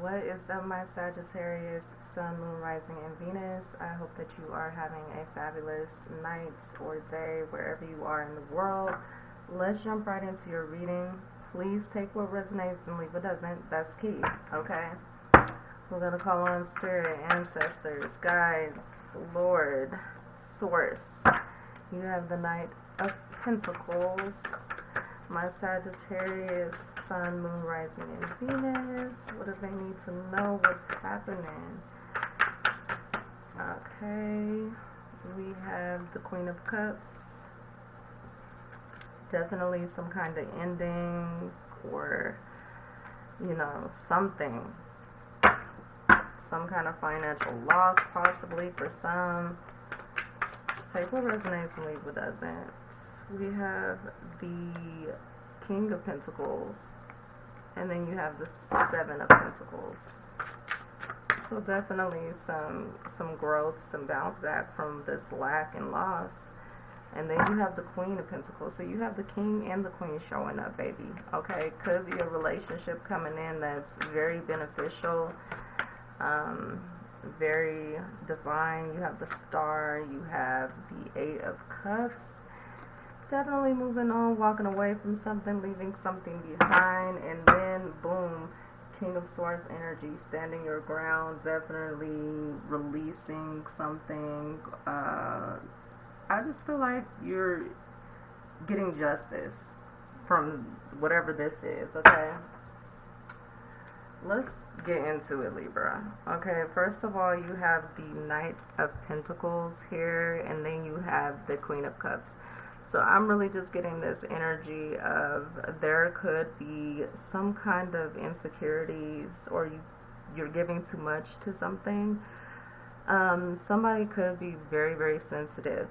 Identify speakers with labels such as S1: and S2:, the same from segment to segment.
S1: What is up, my Sagittarius, Sun, Moon, Rising, and Venus? I hope that you are having a fabulous night or day wherever you are in the world. Let's jump right into your reading. Please take what resonates and leave what doesn't. That's key, okay? We're going to call on Spirit, Ancestors, Guides, Lord, Source. You have the Knight of Pentacles. My Sagittarius, Sun, Moon, Rising, and Venus. What do they need to know? What's happening? Okay. We have the Queen of Cups. Definitely some kind of ending or, something. Some kind of financial loss possibly for some. Take what resonates and leave what doesn't. We have the King of Pentacles, and then you have the Seven of Pentacles. So definitely some growth, some bounce back from this lack and loss. And then you have the Queen of Pentacles. So you have the King and the Queen showing up, baby. Okay, could be a relationship coming in that's very beneficial, very divine. You have the Star, you have the Eight of Cups. Definitely moving on, walking away from something, leaving something behind, and then boom, King of Swords energy, standing your ground, definitely releasing something. I just feel like you're getting justice from whatever this is, okay? Let's get into it, Libra. Okay, first of all, you have the Knight of Pentacles here, and then you have the Queen of Cups. So I'm really just getting this energy of there could be some kind of insecurities, or you're giving too much to something. Somebody could be very, very sensitive,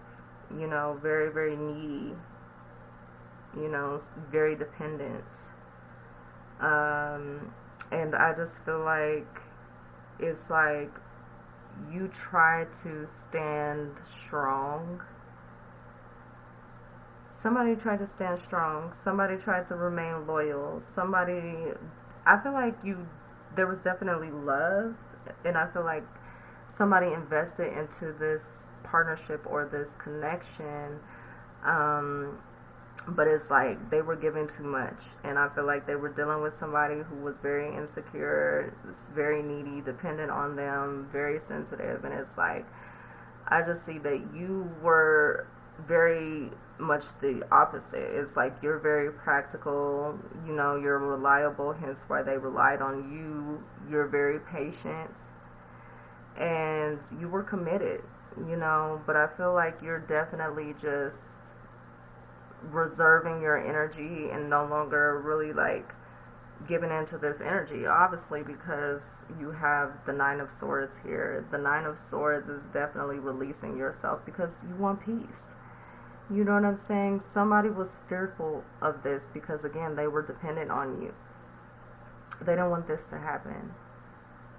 S1: very, very needy, very dependent. And I just feel like it's like you try to stand strong. Somebody tried to stand strong. Somebody tried to remain loyal. I feel like there was definitely love, and I feel like somebody invested into this partnership or this connection, but it's like they were giving too much, and I feel like they were dealing with somebody who was very insecure, very needy, dependent on them, very sensitive, and it's like I just see that you were very much the opposite. It's like you're very practical, you're reliable, hence why they relied on you. You're very patient, and you were committed, but I feel like you're definitely just reserving your energy and no longer really like giving into this energy, obviously, because you have the Nine of Swords here. The Nine of Swords is definitely releasing yourself because you want peace. You know what I'm saying? Somebody was fearful of this because, again, they were dependent on you. They don't want this to happen.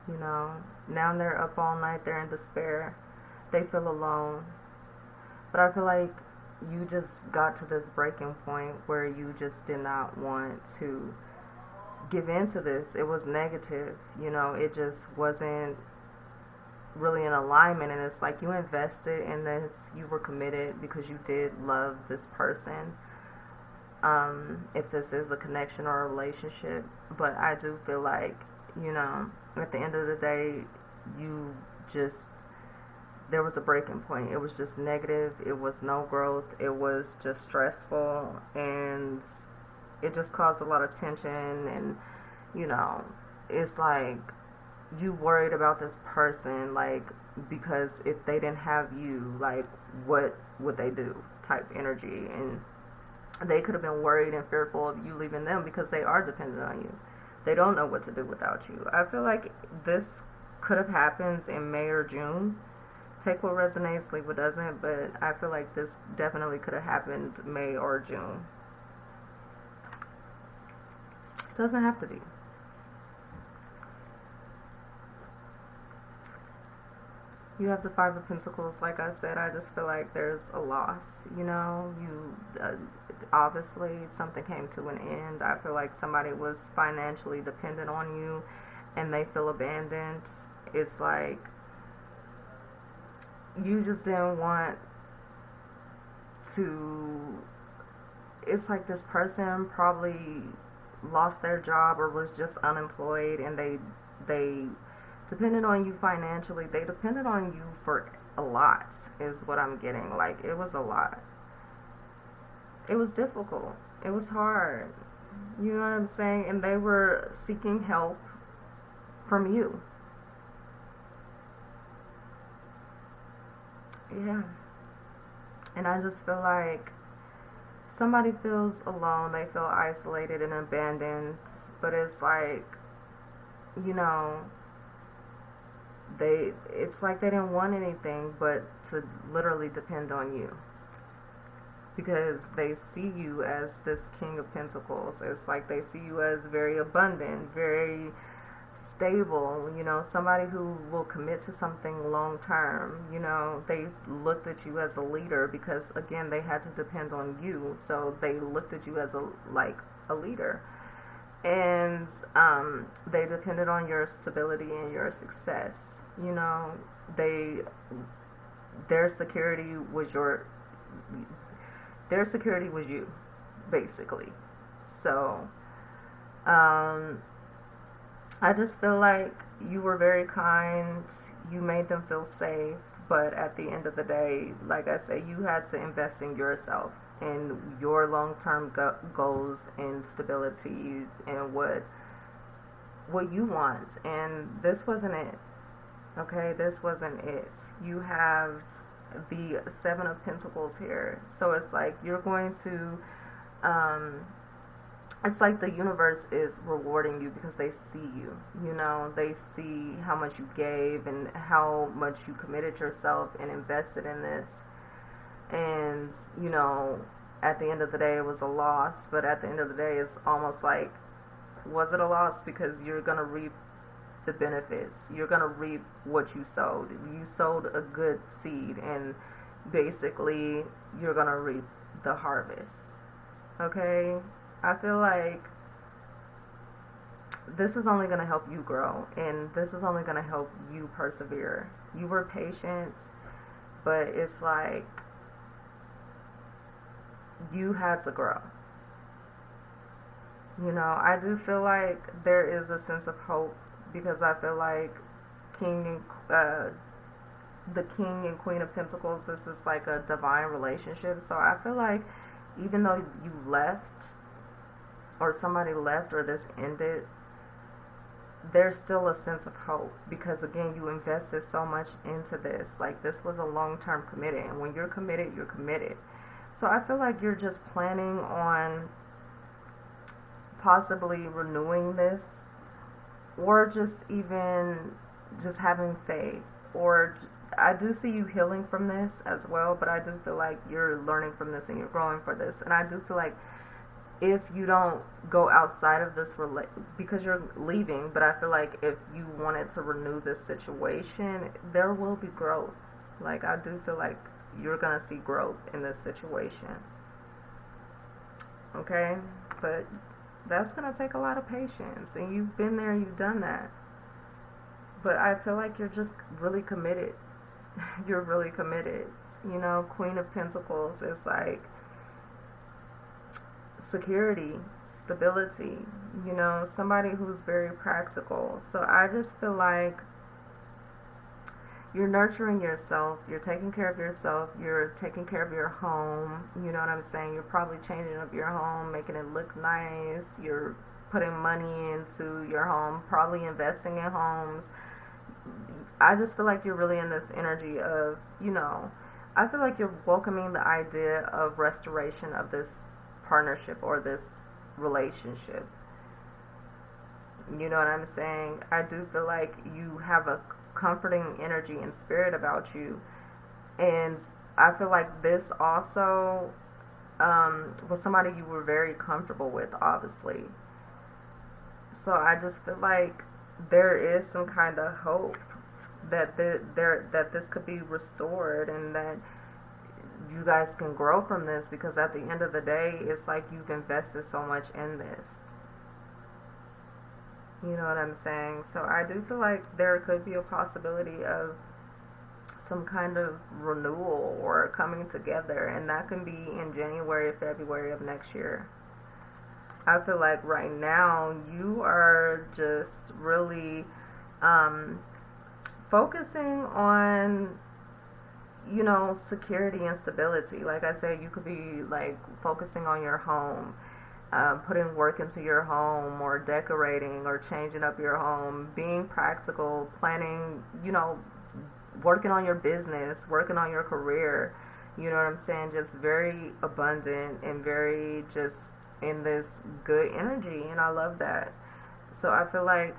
S1: Now they're up all night. They're in despair. They feel alone. But I feel like you just got to this breaking point where you just did not want to give in to this. It was negative. It just wasn't really in alignment, and it's like you invested in this, you were committed because you did love this person, if this is a connection or a relationship. But I do feel like at the end of the day, there was a breaking point. It was just negative. It was no growth. It was just stressful, and it just caused a lot of tension. And it's like you worried about this person, like, because if they didn't have you, like, what would they do type energy. And they could have been worried and fearful of you leaving them because they are dependent on you. They don't know what to do without you. I feel like this could have happened in May or June. Take what resonates, leave what doesn't, but I feel like this definitely could have happened May or June. It doesn't have to be. You have the Five of Pentacles. Like I said, I just feel like there's a loss. Obviously something came to an end. I feel like somebody was financially dependent on you, and they feel abandoned. It's like you just didn't want to. It's like this person probably lost their job or was just unemployed, and they depended on you financially. They depended on you for a lot, is what I'm getting. Like, it was a lot. It was difficult. It was hard. You know what I'm saying? And they were seeking help from you. Yeah. And I just feel like somebody feels alone, they feel isolated and abandoned, but it's like, you know, it's like they didn't want anything but to literally depend on you, because they see you as this King of Pentacles. It's like they see you as very abundant, very stable, you know, somebody who will commit to something long term. You know, they looked at you as a leader because, again, they had to depend on you, so they looked at you as a leader, and they depended on your stability and your success. You know, their security was you, basically. So I just feel like you were very kind. You made them feel safe. But at the end of the day, like I say, you had to invest in yourself and your long-term goals and stabilities and what you want. And this wasn't it. Okay, this wasn't it. You have the Seven of Pentacles here. So it's like you're going to it's like the universe is rewarding you because they see you. You know, they see how much you gave and how much you committed yourself and invested in this. And, you know, at the end of the day, it was a loss. But at the end of the day, it's almost like, was it a loss? Because you're going to reap the benefits. You're going to reap what you sowed. You sowed a good seed, and basically, you're going to reap the harvest. Okay? I feel like this is only going to help you grow, and this is only going to help you persevere. You were patient, but it's like you had to grow. You know, I do feel like there is a sense of hope, because I feel like the King and Queen of Pentacles, this is like a divine relationship. So I feel like even though you left, or somebody left, or this ended, there's still a sense of hope, because again, you invested so much into this. Like, this was a long-term commitment, and when you're committed, you're committed. So I feel like you're just planning on possibly renewing this, or just having faith. Or I do see you healing from this as well, but I do feel like you're learning from this and you're growing for this. And I do feel like if you don't go outside of this because you're leaving, but I feel like if you wanted to renew this situation, there will be growth. Like, I do feel like you're gonna see growth in this situation. Okay? But that's gonna take a lot of patience, and you've been there, you've done that. But I feel like you're just really committed. You're really committed. You know, Queen of Pentacles is like security, stability, you know, somebody who's very practical. So I just feel like you're nurturing yourself, you're taking care of yourself, you're taking care of your home, you know what I'm saying? You're probably changing up your home, making it look nice, you're putting money into your home, probably investing in homes. I just feel like you're really in this energy of, you know, I feel like you're welcoming the idea of restoration of this partnership or this relationship. You know what I'm saying? I do feel like you have a comforting energy and spirit about you, and I feel like this also was somebody you were very comfortable with, obviously. So I just feel like there is some kind of hope that that this could be restored, and that you guys can grow from this, because at the end of the day, it's like you've invested so much in this. You know what I'm saying? So I do feel like there could be a possibility of some kind of renewal or coming together, and that can be in January, February of next year. I feel like right now you are just really um, focusing on, you know, security and stability. Like I said, you could be like focusing on your home, putting work into your home, or decorating, or changing up your home, being practical, planning, you know, working on your business, working on your career. You know what I'm saying? Just very abundant and very just in this good energy. And I love that. So I feel like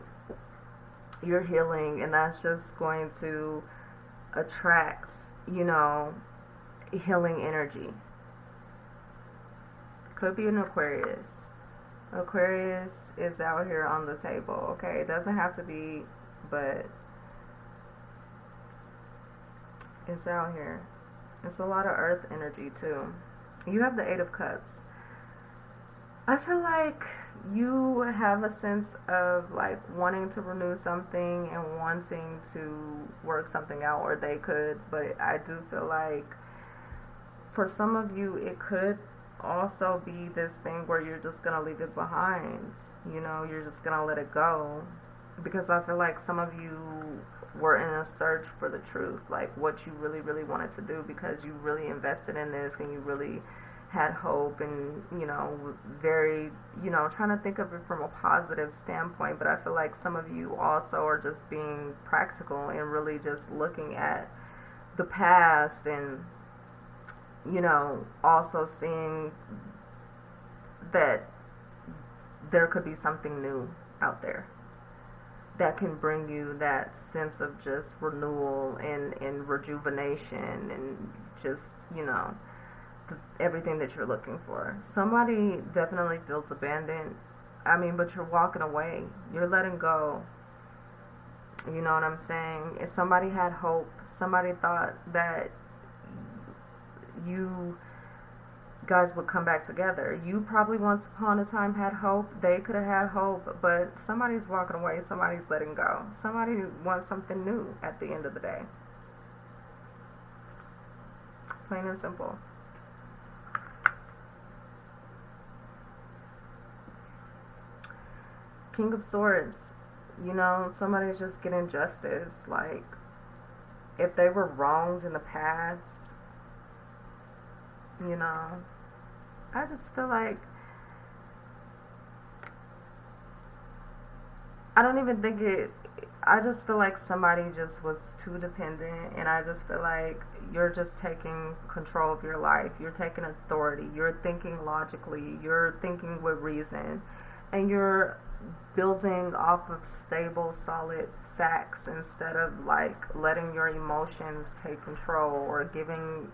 S1: you're healing, and that's just going to attract, you know, healing energy. Could be an Aquarius. Aquarius is out here on the table, okay? It doesn't have to be, but it's out here. It's a lot of earth energy too. You have the Eight of Cups. I feel like you have a sense of like wanting to renew something and wanting to work something out, or they could, but I do feel like for some of you it could also be this thing where you're just gonna leave it behind. You know, you're just gonna let it go, because I feel like some of you were in a search for the truth, like what you really, really wanted to do, because you really invested in this and you really had hope and, you know, very, you know, trying to think of it from a positive standpoint. But I feel like some of you also are just being practical and really just looking at the past and, you know, also seeing that there could be something new out there that can bring you that sense of just renewal and rejuvenation and just, you know, everything that you're looking for. Somebody definitely feels abandoned. I mean, but you're walking away. You're letting go. You know what I'm saying? If somebody had hope, somebody thought that you guys would come back together. You probably once upon a time had hope. They could have had hope, but somebody's walking away. Somebody's letting go. Somebody wants something new at the end of the day. Plain and simple. King of Swords. You know, somebody's just getting justice. Like, if they were wronged in the past, you know, I just feel like I don't even think it. I just feel like somebody just was too dependent, and I just feel like you're just taking control of your life. You're taking authority. You're thinking logically. You're thinking with reason, and you're building off of stable, solid facts instead of like letting your emotions take control or giving.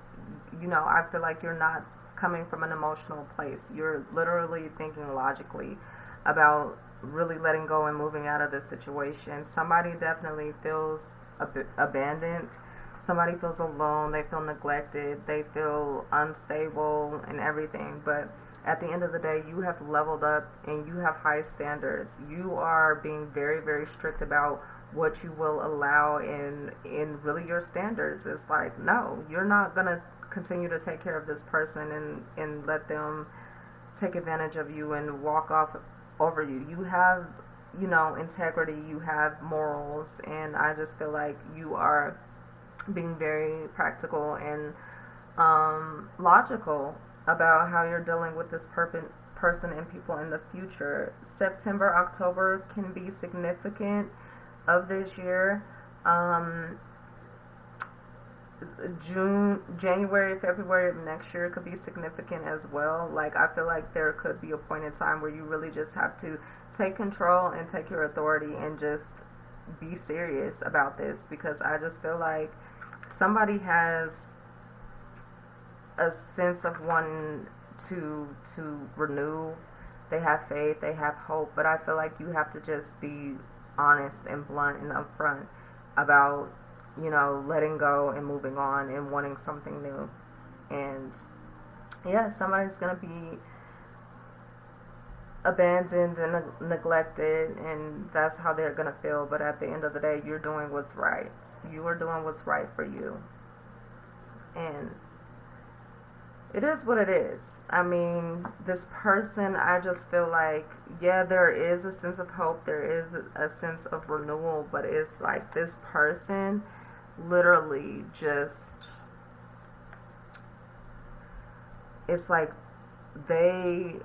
S1: You know, I feel like you're not coming from an emotional place. You're literally thinking logically about really letting go and moving out of this situation. Somebody definitely feels abandoned. Somebody feels alone. They feel neglected. They feel unstable and everything. But at the end of the day, you have leveled up and you have high standards. You are being very, very strict about what you will allow in really your standards. It's like, no, you're not gonna continue to take care of this person and let them take advantage of you and walk off over you. You have, you know, integrity, you have morals, and I just feel like you are being very practical and logical about how you're dealing with this person and people in the future. September, October can be significant of this year. January, February of next year could be significant as well. Like, I feel like there could be a point in time where you really just have to take control and take your authority and just be serious about this, because I just feel like somebody has a sense of wanting to renew. They have faith, they have hope, but I feel like you have to just be honest and blunt and upfront about, you know, letting go and moving on and wanting something new. And yeah, somebody's gonna be abandoned and neglected, and that's how they're going to feel. But at the end of the day, you're doing what's right. You are doing what's right for you. And it is what it is. I mean, this person, I just feel like, yeah, there is a sense of hope. There is a sense of renewal. But it's like this person literally just, it's like they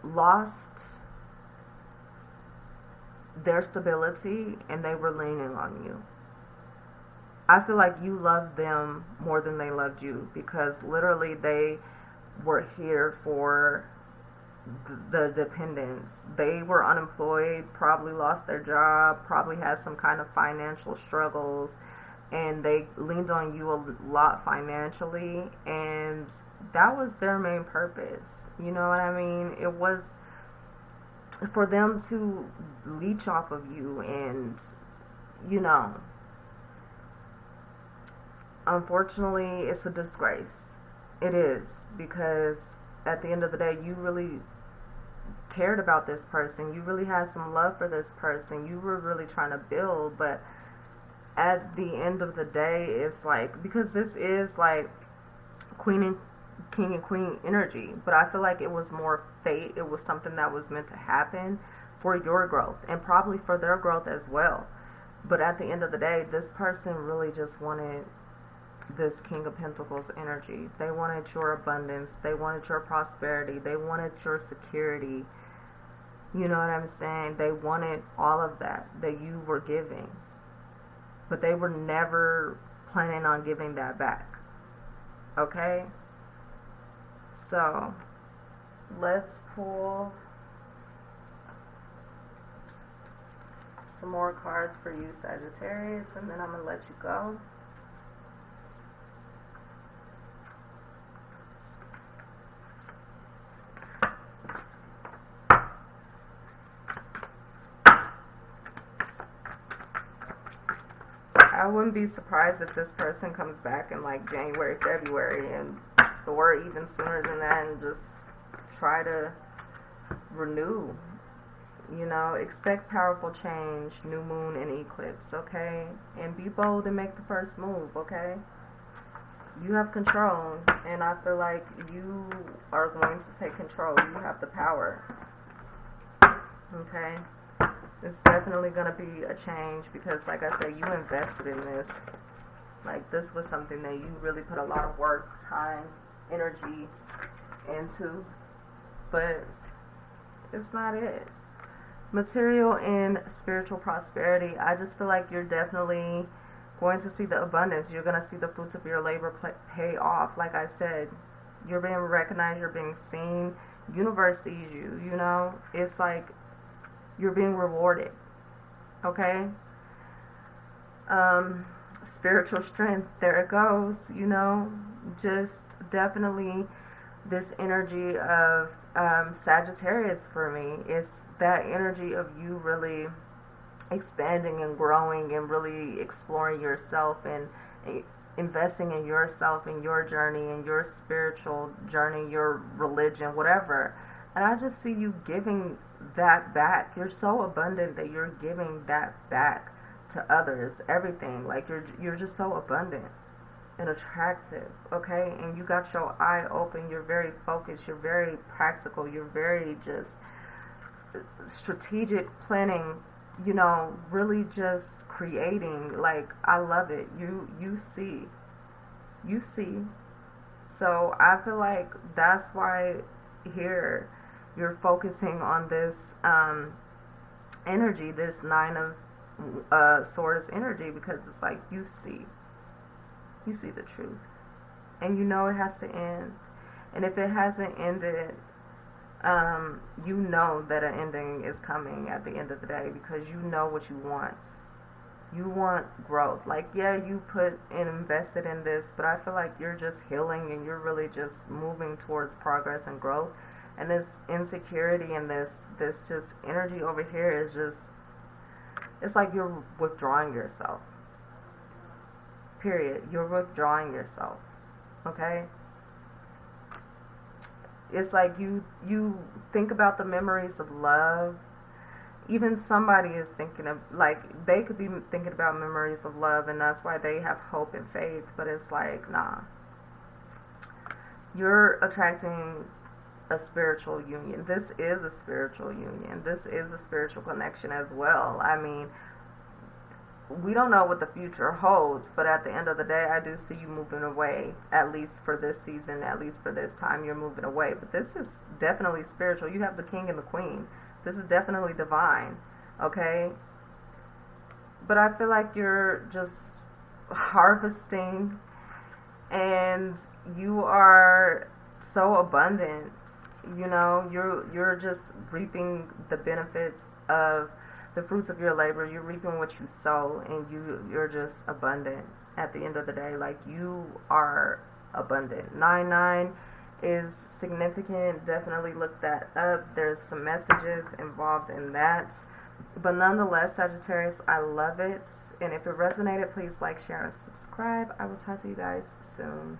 S1: lost their stability and they were leaning on you. I feel like you loved them more than they loved you, because literally they were here for the dependence. They were unemployed, probably lost their job, probably had some kind of financial struggles, and they leaned on you a lot financially, and that was their main purpose. You know what I mean? It was for them to leech off of you, and, you know, unfortunately, it's a disgrace. It is, because at the end of the day, you really cared about this person. You really had some love for this person. You were really trying to build, but at the end of the day, it's like, because this is like king and queen energy, but I feel like it was more fate. It was something that was meant to happen for your growth and probably for their growth as well. But at the end of the day, this person really just wanted this King of Pentacles energy. They wanted your abundance. They wanted your prosperity. They wanted your security. You know what I'm saying? They wanted all of that you were giving. But they were never planning on giving that back. Okay? So, let's pull some more cards for you, Sagittarius, and then I'm going to let you go. I wouldn't be surprised if this person comes back in like January, February, or even sooner than that, and just try to renew. You know, expect powerful change, new moon and eclipse, okay? And be bold and make the first move, okay? You have control, and I feel like you are going to take control. You have the power, okay? It's definitely going to be a change, because like I said, you invested in this. Like, this was something that you really put a lot of work, time, energy into, but it's not it. Material and spiritual prosperity, I just feel like you're definitely going to see the abundance. You're going to see the fruits of your labor pay off. Like I said, you're being recognized, you're being seen, universe sees you, you know? It's like you're being rewarded, okay? Spiritual strength, there it goes, you know? Just definitely this energy of Sagittarius for me is that energy of you really expanding and growing and really exploring yourself and investing in yourself and your journey and your spiritual journey, your religion, whatever. And I just see you giving that back. You're so abundant that you're giving that back to others, everything. Like you're just so abundant and attractive, okay? And you got your eye open, you're very focused, you're very practical, you're very just strategic planning, you know, really just creating. Like, I love it. You see. So I feel like that's why here you're focusing on this energy, this Nine of Swords energy, because it's like you see the truth, and you know it has to end. And if it hasn't ended, you know that an ending is coming at the end of the day, because you know what you want. You want growth. Like, yeah, you put and invested in this, but I feel like you're just healing and you're really just moving towards progress and growth. And this insecurity and this just energy over here is just, it's like you're withdrawing yourself. Period. You're withdrawing yourself. Okay? It's like you think about the memories of love. Even somebody is thinking of, like, they could be thinking about memories of love, and that's why they have hope and faith. But it's like, nah, you're attracting a spiritual union. This is a spiritual union. This is a spiritual connection as well. I mean, we don't know what the future holds, but at the end of the day, I do see you moving away, at least for this season, at least for this time, you're moving away. But this is definitely spiritual. You have the king and the queen. This is definitely divine, okay? But I feel like you're just harvesting, and you are so abundant. You know, you're just reaping the benefits of the fruits of your labor. You're reaping what you sow, and you're just abundant at the end of the day. Like, you are abundant. 9-9 is significant. Definitely look that up. There's some messages involved in that. But nonetheless, Sagittarius, I love it. And if it resonated, please like, share, and subscribe. I will talk to you guys soon.